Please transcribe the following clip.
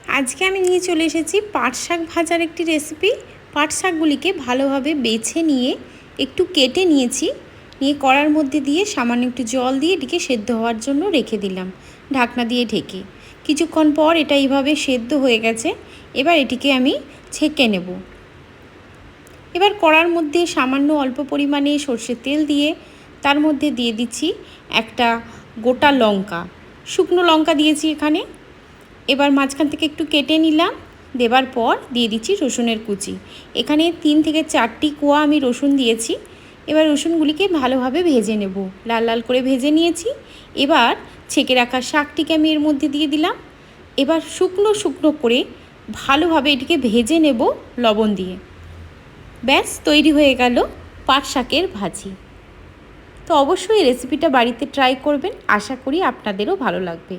আজকে আমি নিয়ে চলে এসেছি পাট শাক ভাজার একটি রেসিপি। পাট শাকগুলিকে ভালোভাবে বেছে নিয়ে একটু কেটে নিয়েছি, নিয়ে কড়ার মধ্যে দিয়ে সামান্য একটু জল দিয়ে এটিকে সেদ্ধ হওয়ার জন্য রেখে দিলাম ঢাকনা দিয়ে ঢেকে। কিছুক্ষণ পর এটা এইভাবে সেদ্ধ হয়ে গেছে। এবার এটিকে আমি ছেঁকে নেব। এবার কড়ার মধ্যে সামান্য অল্প পরিমাণে সর্ষের তেল দিয়ে তার মধ্যে দিয়ে দিচ্ছি একটা গোটা লঙ্কা, শুকনো লঙ্কা দিয়েছি এখানে। এবার মাঝখান থেকে একটু কেটে নিলাম, দেবার পর দিয়ে দিচ্ছি রসুনের কুচি। এখানে 3 থেকে 4টি কোয়া আমি রসুন দিয়েছি। এবার রসুনগুলিকে ভালোভাবে ভেজে নেব, লাল লাল করে ভেজে নিয়েছি। এবার ছেঁকে রাখা শাকটিকে আমি এর মধ্যে দিয়ে দিলাম। এবার শুকনো শুকনো করে ভালোভাবে এটিকে ভেজে নেব লবণ দিয়ে। ব্যাস তৈরি হয়ে গেল পাট শাকের ভাজি। তো অবশ্যই এই রেসিপিটা বাড়িতে ট্রাই করবেন, আশা করি আপনাদেরও ভালো লাগবে।